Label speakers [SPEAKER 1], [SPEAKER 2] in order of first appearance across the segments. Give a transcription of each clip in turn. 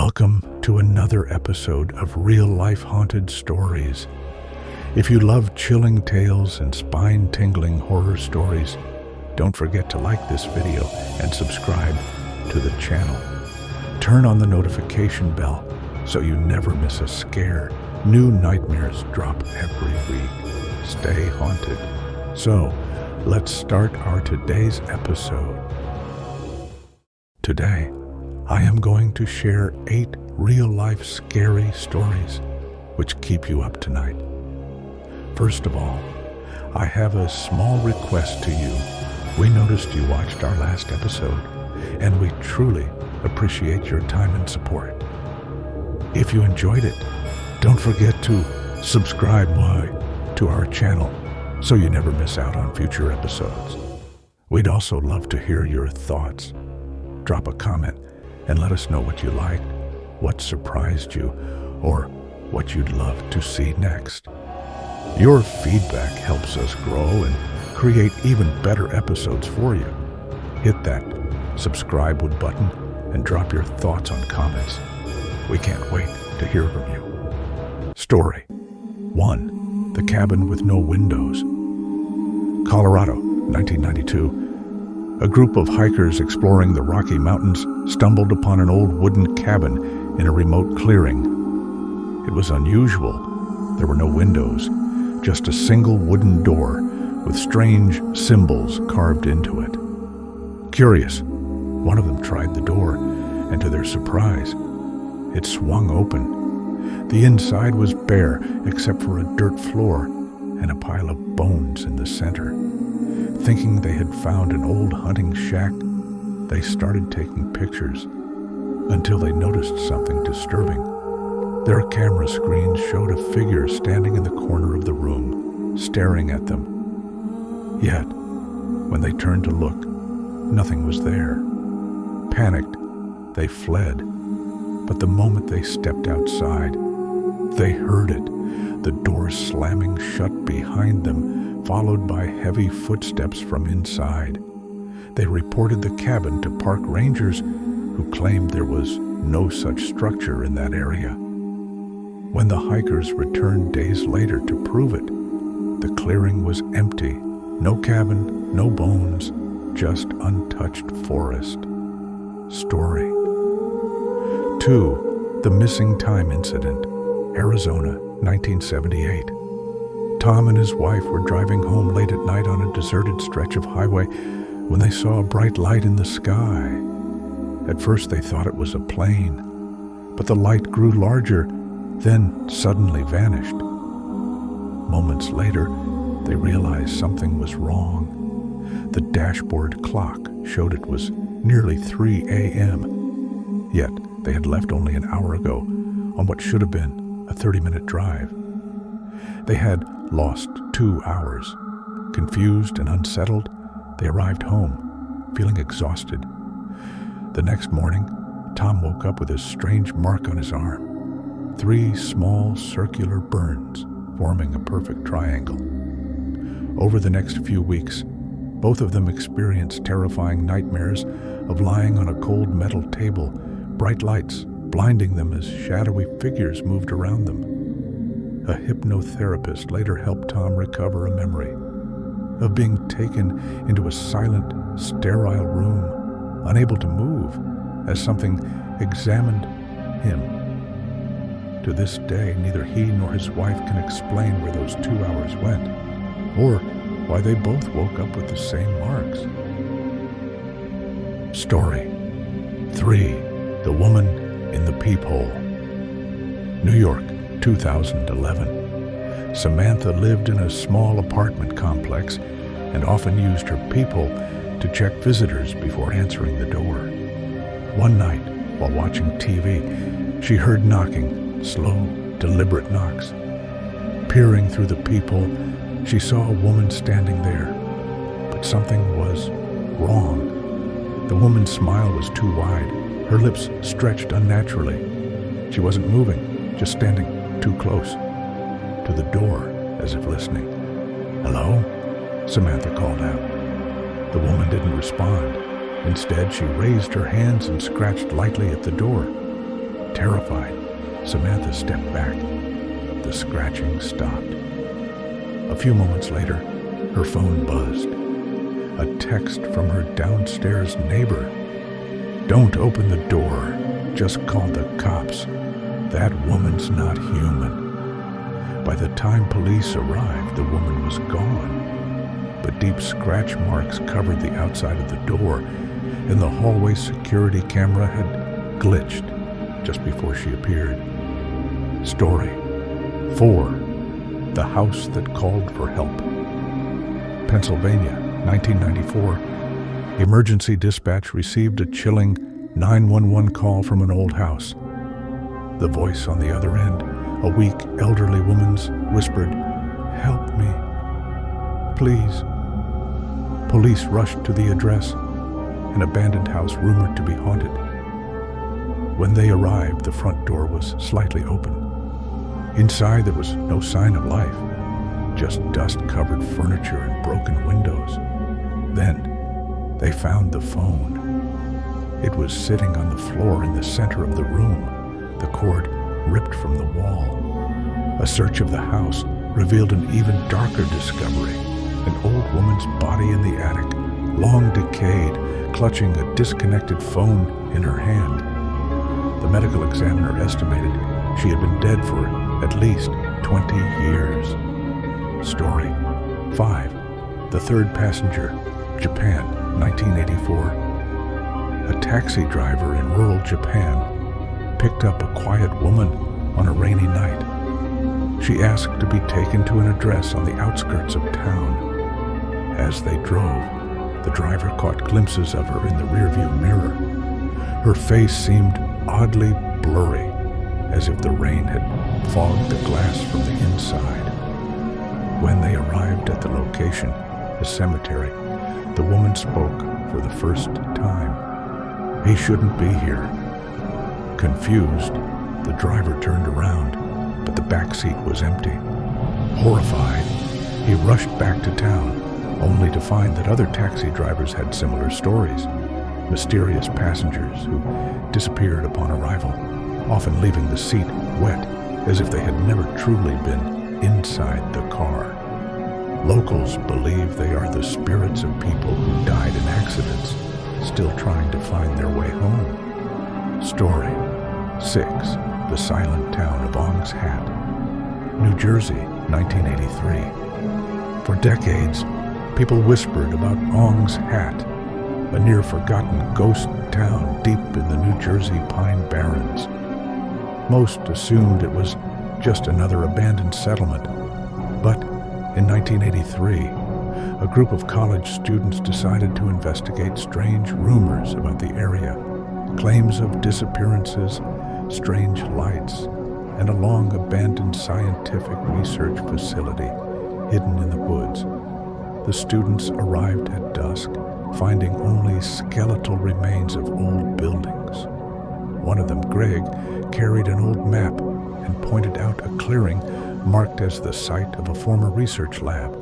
[SPEAKER 1] Welcome to another episode of real-life haunted stories. If you love chilling tales and spine-tingling horror stories, don't forget to like this video and subscribe to the channel. Turn on the notification bell so you never miss a scare. New nightmares drop every week. Stay haunted. So, let's start our today's episode. Today, I am going to share 8 real-life scary stories which keep you up tonight. First of all, I have a small request to you. We noticed you watched our last episode, and we truly appreciate your time and support. If you enjoyed it, don't forget to subscribe to our channel so you never miss out on future episodes. We'd also love to hear your thoughts. Drop a comment and let us know what you liked, what surprised you, or what you'd love to see next. Your feedback helps us grow and create even better episodes for you. Hit that subscribe button and drop your thoughts on comments. We can't wait to hear from you. Story 1. The Cabin with No Windows. Colorado, 1992. A group of hikers exploring the Rocky Mountains stumbled upon an old wooden cabin in a remote clearing. It was unusual. There were no windows, just a single wooden door with strange symbols carved into it. Curious, one of them tried the door, and to their surprise, it swung open. The inside was bare except for a dirt floor and a pile of bones in the center. Thinking they had found an old hunting shack, they started taking pictures until they noticed something disturbing. Their camera screens showed a figure standing in the corner of the room, staring at them. Yet, when they turned to look, nothing was there. Panicked, they fled. But the moment they stepped outside, they heard it, the door slamming shut behind them, followed by heavy footsteps from inside. They reported the cabin to park rangers who claimed there was no such structure in that area. When the hikers returned days later to prove it, the clearing was empty. No cabin, no bones, just untouched forest. Story 2. The Missing Time Incident. Arizona, 1978. Tom and his wife were driving home late at night on a deserted stretch of highway when they saw a bright light in the sky. At first they thought it was a plane, but the light grew larger, then suddenly vanished. Moments later, they realized something was wrong. The dashboard clock showed it was nearly 3 a.m., yet they had left only an hour ago on what should have been a 30-minute drive. They had lost 2 hours. Confused and unsettled, they arrived home, feeling exhausted. The next morning, Tom woke up with a strange mark on his arm. 3 small circular burns forming a perfect triangle. Over the next few weeks, both of them experienced terrifying nightmares of lying on a cold metal table, bright lights blinding them as shadowy figures moved around them. A hypnotherapist later helped Tom recover a memory of being taken into a silent, sterile room, unable to move, as something examined him. To this day, neither he nor his wife can explain where those 2 hours went, or why they both woke up with the same marks. Story 3. The Woman in the Peephole. New York, 2011. Samantha lived in a small apartment complex and often used her peephole to check visitors before answering the door. One night, while watching TV, she heard knocking, slow, deliberate knocks. Peering through the peephole, she saw a woman standing there, but something was wrong. The woman's smile was too wide, her lips stretched unnaturally. She wasn't moving, just standing too close to the door, as if listening. "Hello?" Samantha called out. The woman didn't respond. Instead, she raised her hands and scratched lightly at the door. Terrified, Samantha stepped back. The scratching stopped. A few moments later, her phone buzzed. A text from her downstairs neighbor. "Don't open the door. Just call the cops. That woman's not human." By the time police arrived, the woman was gone. But deep scratch marks covered the outside of the door, and the hallway security camera had glitched just before she appeared. Story 4. The House That Called for Help. Pennsylvania, 1994. Emergency dispatch received a chilling 911 call from an old house. The voice on the other end, a weak, elderly woman's, whispered, "Help me, please." Police rushed to the address, an abandoned house rumored to be haunted. When they arrived, the front door was slightly open. Inside, there was no sign of life, just dust-covered furniture and broken windows. Then, they found the phone. It was sitting on the floor in the center of the room, the cord ripped from the wall. A search of the house revealed an even darker discovery, an old woman's body in the attic, long decayed, clutching a disconnected phone in her hand. The medical examiner estimated she had been dead for at least 20 years. Story 5. The Third Passenger, Japan, 1984. A taxi driver in rural Japan picked up a quiet woman on a rainy night. She asked to be taken to an address on the outskirts of town. As they drove, the driver caught glimpses of her in the rearview mirror. Her face seemed oddly blurry, as if the rain had fogged the glass from the inside. When they arrived at the location, a cemetery, the woman spoke for the first time. "He shouldn't be here." Confused, the driver turned around, but the back seat was empty. Horrified, he rushed back to town, only to find that other taxi drivers had similar stories. Mysterious passengers who disappeared upon arrival, often leaving the seat wet as if they had never truly been inside the car. Locals believe they are the spirits of people who died in accidents, still trying to find their way home. Story 6. The Silent Town of Ong's Hat, New Jersey, 1983. For decades, people whispered about Ong's Hat, a near-forgotten ghost town deep in the New Jersey Pine Barrens. Most assumed it was just another abandoned settlement, but in 1983, a group of college students decided to investigate strange rumors about the area, claims of disappearances, strange lights, and a long-abandoned scientific research facility hidden in the woods. The students arrived at dusk, finding only skeletal remains of old buildings. One of them, Greg, carried an old map and pointed out a clearing marked as the site of a former research lab.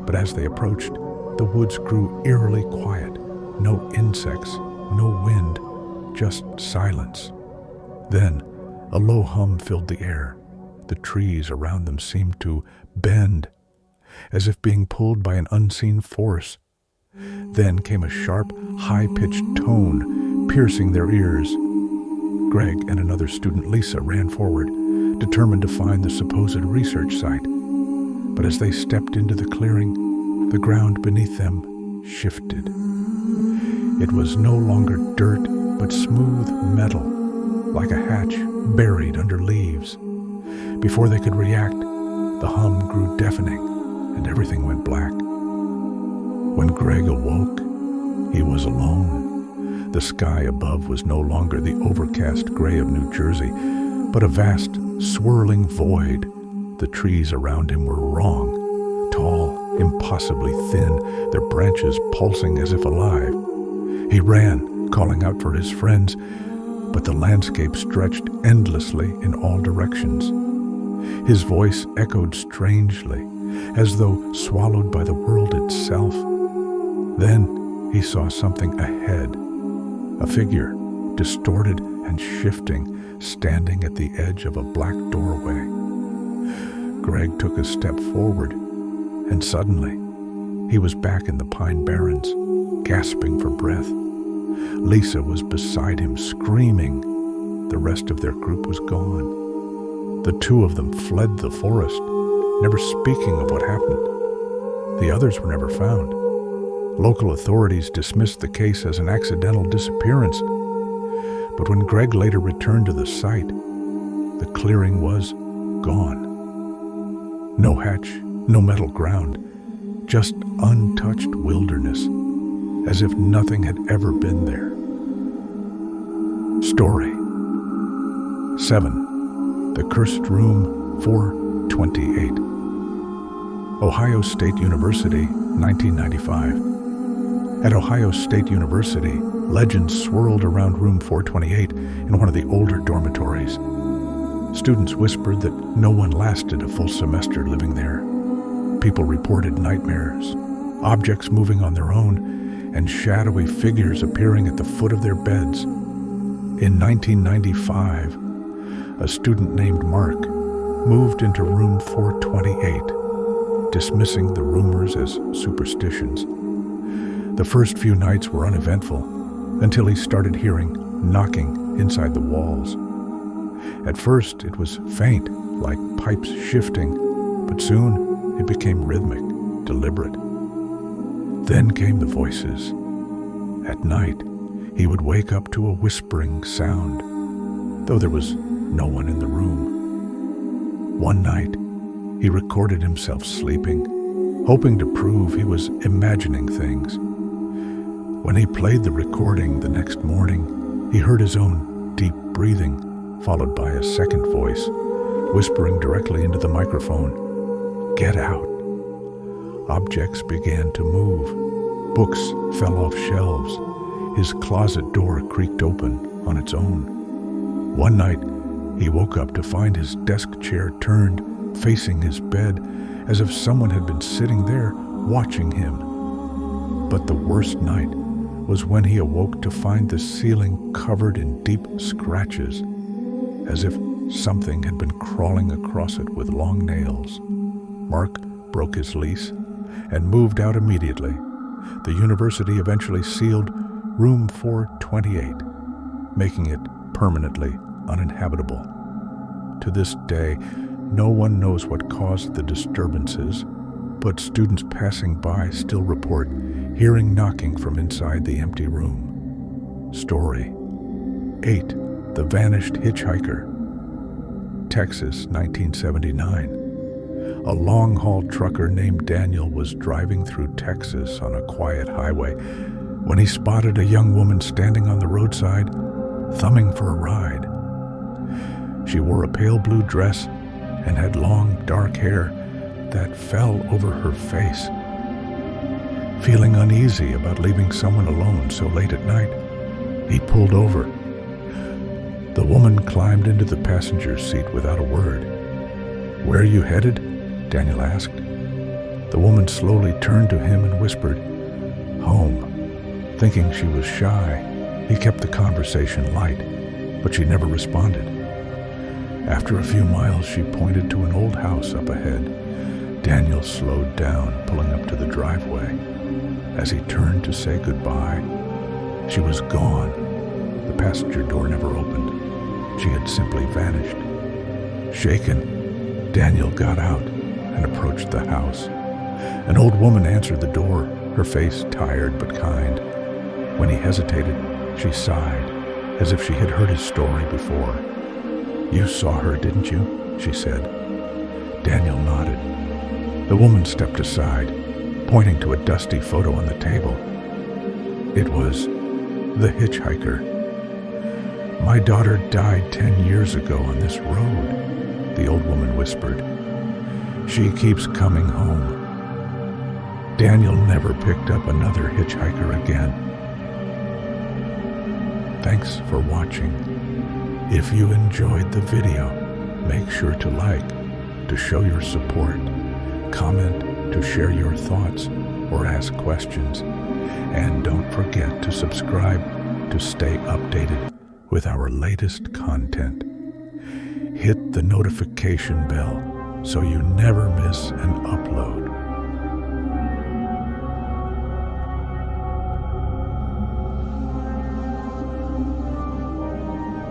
[SPEAKER 1] But as they approached, the woods grew eerily quiet. No insects, no wind, just silence. Then, a low hum filled the air. The trees around them seemed to bend, as if being pulled by an unseen force. Then came a sharp, high-pitched tone, piercing their ears. Greg and another student, Lisa, ran forward, determined to find the supposed research site. But as they stepped into the clearing, the ground beneath them shifted. It was no longer dirt, but smooth metal, like a hatch buried under leaves. Before they could react, the hum grew deafening, and everything went black. When Greg awoke, he was alone. The sky above was no longer the overcast gray of New Jersey, but a vast, swirling void. The trees around him were wrong, tall, impossibly thin, their branches pulsing as if alive. He ran, calling out for his friends, but the landscape stretched endlessly in all directions. His voice echoed strangely, as though swallowed by the world itself. Then he saw something ahead, a figure, distorted and shifting, standing at the edge of a black doorway. Greg took a step forward, and suddenly, he was back in the Pine Barrens, gasping for breath. Lisa was beside him, screaming. The rest of their group was gone. The two of them fled the forest, never speaking of what happened. The others were never found. Local authorities dismissed the case as an accidental disappearance. But when Greg later returned to the site, the clearing was gone. No hatch, no metal ground, just untouched wilderness, as if nothing had ever been there. Story 7. The Cursed Room 428. Ohio State University, 1995. At Ohio State University, legends swirled around room 428 in one of the older dormitories. Students whispered that no one lasted a full semester living there. People reported nightmares, objects moving on their own, and shadowy figures appearing at the foot of their beds. In 1995, a student named Mark moved into room 428, dismissing the rumors as superstitions. The first few nights were uneventful until he started hearing knocking inside the walls. At first, it was faint, like pipes shifting, but soon it became rhythmic, deliberate. Then came the voices. At night, he would wake up to a whispering sound, though there was no one in the room. One night, he recorded himself sleeping, hoping to prove he was imagining things. When he played the recording the next morning, he heard his own deep breathing, followed by a second voice, whispering directly into the microphone, "Get out." Objects began to move. Books fell off shelves. His closet door creaked open on its own. One night, he woke up to find his desk chair turned, facing his bed, as if someone had been sitting there watching him. But the worst night was when he awoke to find the ceiling covered in deep scratches, as if something had been crawling across it with long nails. Mark broke his lease and moved out immediately. The university eventually sealed room 428, making it permanently uninhabitable. To this day, no one knows what caused the disturbances, but students passing by still report hearing knocking from inside the empty room. Story 8. The Vanished Hitchhiker. Texas, 1979. A long-haul trucker named Daniel was driving through Texas on a quiet highway when he spotted a young woman standing on the roadside, thumbing for a ride. She wore a pale blue dress and had long, dark hair that fell over her face. Feeling uneasy about leaving someone alone so late at night, he pulled over. The woman climbed into the passenger seat without a word. "Where are you headed?" Daniel asked. The woman slowly turned to him and whispered, "Home." Thinking she was shy, he kept the conversation light, but she never responded. After a few miles, she pointed to an old house up ahead. Daniel slowed down, pulling up to the driveway. As he turned to say goodbye, she was gone. The passenger door never opened. She had simply vanished. Shaken, Daniel got out and approached the house. An old woman answered the door, her face tired but kind. When he hesitated, she sighed, as if she had heard his story before. "You saw her, didn't you?" she said. Daniel nodded. The woman stepped aside, pointing to a dusty photo on the table. It was the hitchhiker. "My daughter died 10 years ago on this road," the old woman whispered. "She keeps coming home." Daniel never picked up another hitchhiker again. Thanks for watching. If you enjoyed the video, make sure to like, to show your support, comment to share your thoughts or ask questions, and don't forget to subscribe to stay updated with our latest content. hit the notification bell so you never miss an upload.